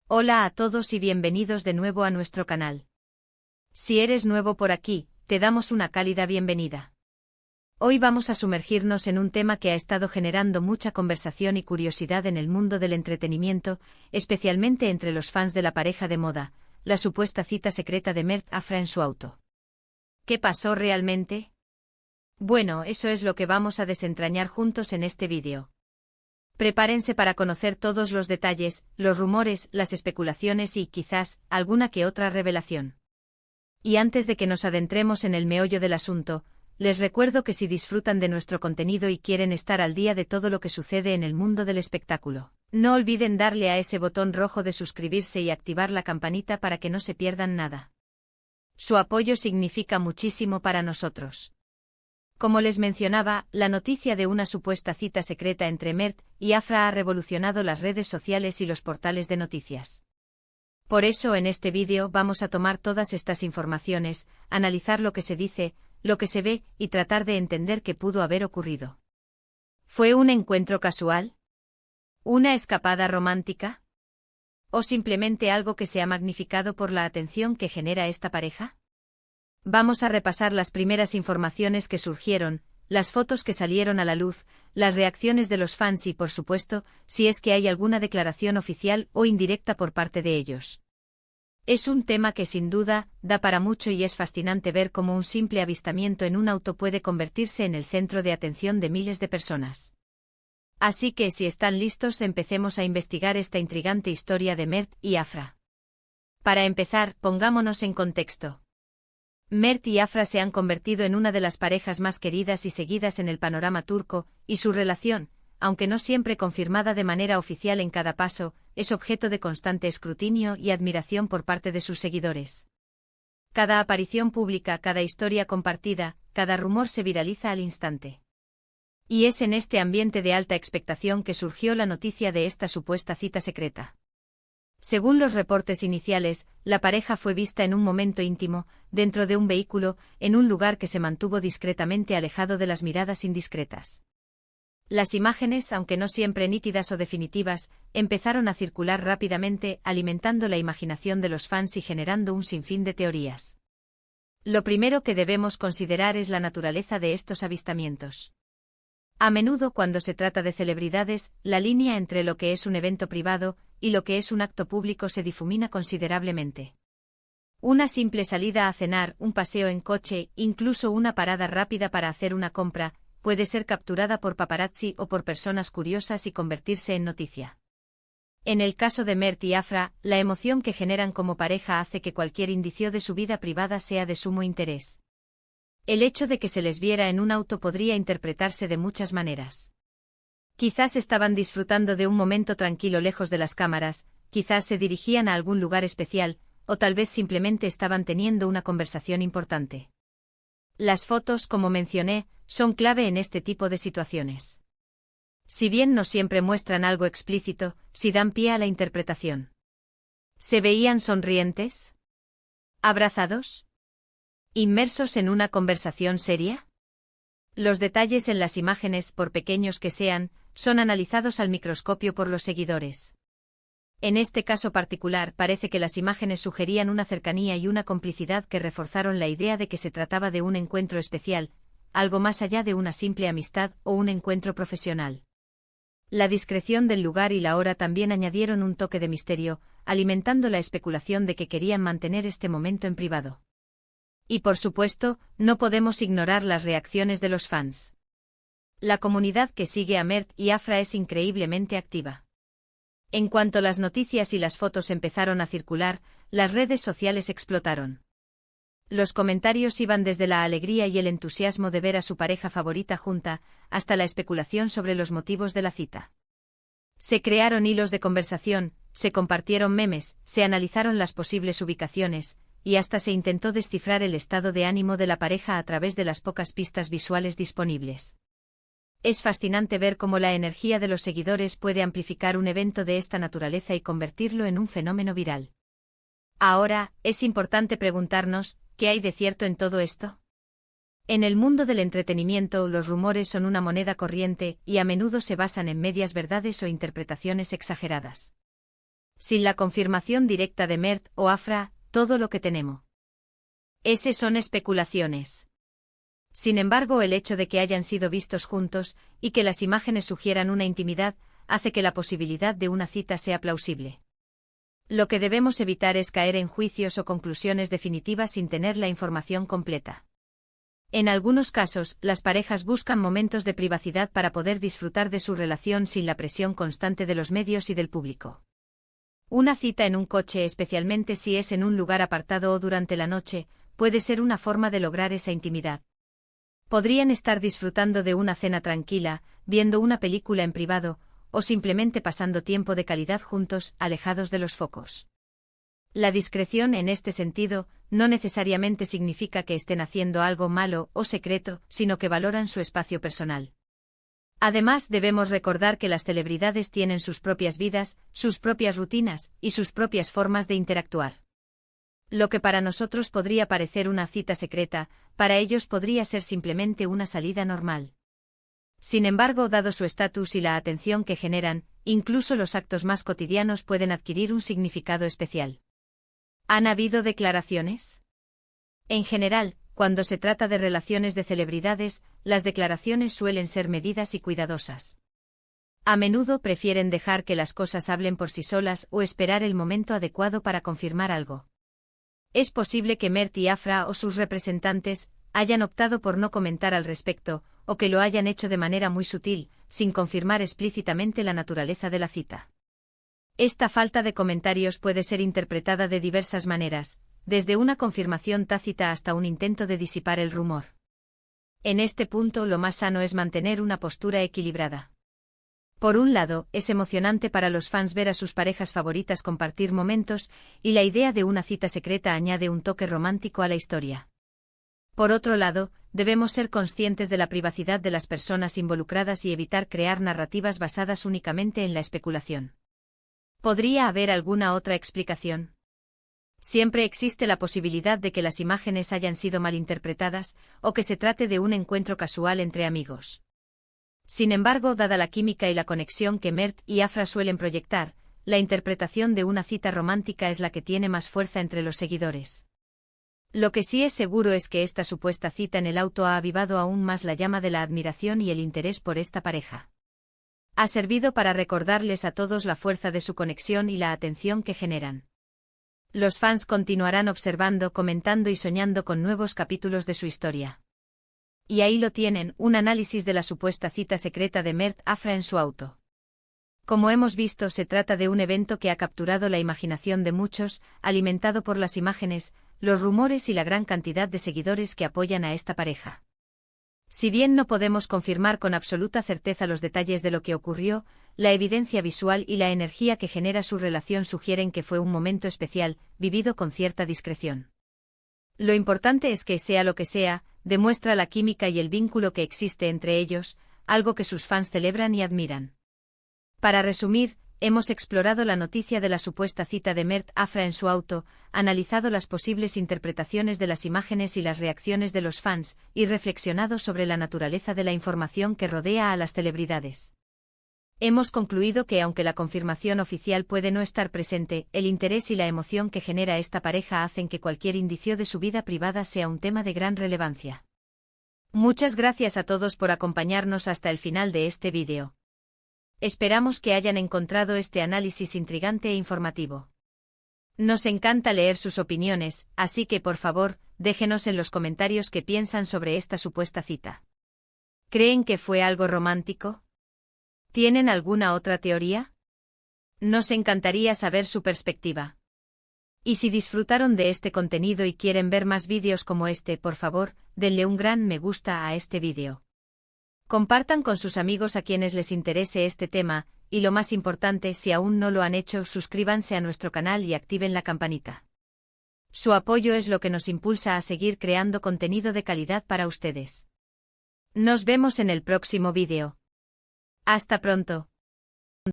Hola a todos y bienvenidos de nuevo a nuestro canal. Si eres nuevo por aquí, te damos una cálida bienvenida. Hoy vamos a sumergirnos en un tema que ha estado generando mucha conversación y curiosidad en el mundo del entretenimiento, especialmente entre los fans de la pareja de moda, la supuesta cita secreta de Mert y Afra en su auto. ¿Qué pasó realmente? Bueno, eso es lo que vamos a desentrañar juntos en este vídeo. Prepárense para conocer todos los detalles, los rumores, las especulaciones y, quizás, alguna que otra revelación. Y antes de que nos adentremos en el meollo del asunto, les recuerdo que si disfrutan de nuestro contenido y quieren estar al día de todo lo que sucede en el mundo del espectáculo, no olviden darle a ese botón rojo de suscribirse y activar la campanita para que no se pierdan nada. Su apoyo significa muchísimo para nosotros. Como les mencionaba, la noticia de una supuesta cita secreta entre Mert y Afra ha revolucionado las redes sociales y los portales de noticias. Por eso en este vídeo vamos a tomar todas estas informaciones, analizar lo que se dice, lo que se ve y tratar de entender qué pudo haber ocurrido. ¿Fue un encuentro casual? ¿Una escapada romántica? ¿O simplemente algo que se ha magnificado por la atención que genera esta pareja? Vamos a repasar las primeras informaciones que surgieron, las fotos que salieron a la luz, las reacciones de los fans y, por supuesto, si es que hay alguna declaración oficial o indirecta por parte de ellos. Es un tema que sin duda da para mucho y es fascinante ver cómo un simple avistamiento en un auto puede convertirse en el centro de atención de miles de personas. Así que si están listos, empecemos a investigar esta intrigante historia de Mert y Afra. Para empezar, pongámonos en contexto. Mert y Afra se han convertido en una de las parejas más queridas y seguidas en el panorama turco, y su relación, aunque no siempre confirmada de manera oficial en cada paso, es objeto de constante escrutinio y admiración por parte de sus seguidores. Cada aparición pública, cada historia compartida, cada rumor se viraliza al instante. Y es en este ambiente de alta expectación que surgió la noticia de esta supuesta cita secreta. Según los reportes iniciales, la pareja fue vista en un momento íntimo, dentro de un vehículo, en un lugar que se mantuvo discretamente alejado de las miradas indiscretas. Las imágenes, aunque no siempre nítidas o definitivas, empezaron a circular rápidamente, alimentando la imaginación de los fans y generando un sinfín de teorías. Lo primero que debemos considerar es la naturaleza de estos avistamientos. A menudo, cuando se trata de celebridades, la línea entre lo que es un evento privado y lo que es un acto público se difumina considerablemente. Una simple salida a cenar, un paseo en coche, incluso una parada rápida para hacer una compra, puede ser capturada por paparazzi o por personas curiosas y convertirse en noticia. En el caso de Mert y Afra, la emoción que generan como pareja hace que cualquier indicio de su vida privada sea de sumo interés. El hecho de que se les viera en un auto podría interpretarse de muchas maneras. Quizás estaban disfrutando de un momento tranquilo lejos de las cámaras, quizás se dirigían a algún lugar especial, o tal vez simplemente estaban teniendo una conversación importante. Las fotos, como mencioné, son clave en este tipo de situaciones. Si bien no siempre muestran algo explícito, sí dan pie a la interpretación. ¿Se veían sonrientes? ¿Abrazados? ¿Inmersos en una conversación seria? Los detalles en las imágenes, por pequeños que sean, son analizados al microscopio por los seguidores. En este caso particular, parece que las imágenes sugerían una cercanía y una complicidad que reforzaron la idea de que se trataba de un encuentro especial, algo más allá de una simple amistad o un encuentro profesional. La discreción del lugar y la hora también añadieron un toque de misterio, alimentando la especulación de que querían mantener este momento en privado. Y por supuesto, no podemos ignorar las reacciones de los fans. La comunidad que sigue a Mert y Afra es increíblemente activa. En cuanto las noticias y las fotos empezaron a circular, las redes sociales explotaron. Los comentarios iban desde la alegría y el entusiasmo de ver a su pareja favorita junta, hasta la especulación sobre los motivos de la cita. Se crearon hilos de conversación, se compartieron memes, se analizaron las posibles ubicaciones, y hasta se intentó descifrar el estado de ánimo de la pareja a través de las pocas pistas visuales disponibles. Es fascinante ver cómo la energía de los seguidores puede amplificar un evento de esta naturaleza y convertirlo en un fenómeno viral. Ahora, es importante preguntarnos, ¿qué hay de cierto en todo esto? En el mundo del entretenimiento, los rumores son una moneda corriente y a menudo se basan en medias verdades o interpretaciones exageradas. Sin la confirmación directa de Mert o Afra, todo lo que tenemos son especulaciones. Sin embargo, el hecho de que hayan sido vistos juntos, y que las imágenes sugieran una intimidad, hace que la posibilidad de una cita sea plausible. Lo que debemos evitar es caer en juicios o conclusiones definitivas sin tener la información completa. En algunos casos, las parejas buscan momentos de privacidad para poder disfrutar de su relación sin la presión constante de los medios y del público. Una cita en un coche, especialmente si es en un lugar apartado o durante la noche, puede ser una forma de lograr esa intimidad. Podrían estar disfrutando de una cena tranquila, viendo una película en privado, o simplemente pasando tiempo de calidad juntos, alejados de los focos. La discreción en este sentido no necesariamente significa que estén haciendo algo malo o secreto, sino que valoran su espacio personal. Además, debemos recordar que las celebridades tienen sus propias vidas, sus propias rutinas y sus propias formas de interactuar. Lo que para nosotros podría parecer una cita secreta, para ellos podría ser simplemente una salida normal. Sin embargo, dado su estatus y la atención que generan, incluso los actos más cotidianos pueden adquirir un significado especial. ¿Han habido declaraciones? En general, cuando se trata de relaciones de celebridades, las declaraciones suelen ser medidas y cuidadosas. A menudo prefieren dejar que las cosas hablen por sí solas o esperar el momento adecuado para confirmar algo. Es posible que Mert y Afra o sus representantes hayan optado por no comentar al respecto, o que lo hayan hecho de manera muy sutil, sin confirmar explícitamente la naturaleza de la cita. Esta falta de comentarios puede ser interpretada de diversas maneras, desde una confirmación tácita hasta un intento de disipar el rumor. En este punto, lo más sano es mantener una postura equilibrada. Por un lado, es emocionante para los fans ver a sus parejas favoritas compartir momentos, y la idea de una cita secreta añade un toque romántico a la historia. Por otro lado, debemos ser conscientes de la privacidad de las personas involucradas y evitar crear narrativas basadas únicamente en la especulación. ¿Podría haber alguna otra explicación? Siempre existe la posibilidad de que las imágenes hayan sido malinterpretadas, o que se trate de un encuentro casual entre amigos. Sin embargo, dada la química y la conexión que Mert y Afra suelen proyectar, la interpretación de una cita romántica es la que tiene más fuerza entre los seguidores. Lo que sí es seguro es que esta supuesta cita en el auto ha avivado aún más la llama de la admiración y el interés por esta pareja. Ha servido para recordarles a todos la fuerza de su conexión y la atención que generan. Los fans continuarán observando, comentando y soñando con nuevos capítulos de su historia. Y ahí lo tienen, un análisis de la supuesta cita secreta de Mert Afra en su auto. Como hemos visto, se trata de un evento que ha capturado la imaginación de muchos, alimentado por las imágenes, los rumores y la gran cantidad de seguidores que apoyan a esta pareja. Si bien no podemos confirmar con absoluta certeza los detalles de lo que ocurrió, la evidencia visual y la energía que genera su relación sugieren que fue un momento especial, vivido con cierta discreción. Lo importante es que, sea lo que sea, demuestra la química y el vínculo que existe entre ellos, algo que sus fans celebran y admiran. Para resumir, hemos explorado la noticia de la supuesta cita de Mert Afra en su auto, analizado las posibles interpretaciones de las imágenes y las reacciones de los fans, y reflexionado sobre la naturaleza de la información que rodea a las celebridades. Hemos concluido que, aunque la confirmación oficial puede no estar presente, el interés y la emoción que genera esta pareja hacen que cualquier indicio de su vida privada sea un tema de gran relevancia. Muchas gracias a todos por acompañarnos hasta el final de este vídeo. Esperamos que hayan encontrado este análisis intrigante e informativo. Nos encanta leer sus opiniones, así que por favor, déjenos en los comentarios qué piensan sobre esta supuesta cita. ¿Creen que fue algo romántico? ¿Tienen alguna otra teoría? Nos encantaría saber su perspectiva. Y si disfrutaron de este contenido y quieren ver más vídeos como este, por favor, denle un gran me gusta a este vídeo. Compartan con sus amigos a quienes les interese este tema, y lo más importante, si aún no lo han hecho, suscríbanse a nuestro canal y activen la campanita. Su apoyo es lo que nos impulsa a seguir creando contenido de calidad para ustedes. Nos vemos en el próximo vídeo. Hasta pronto.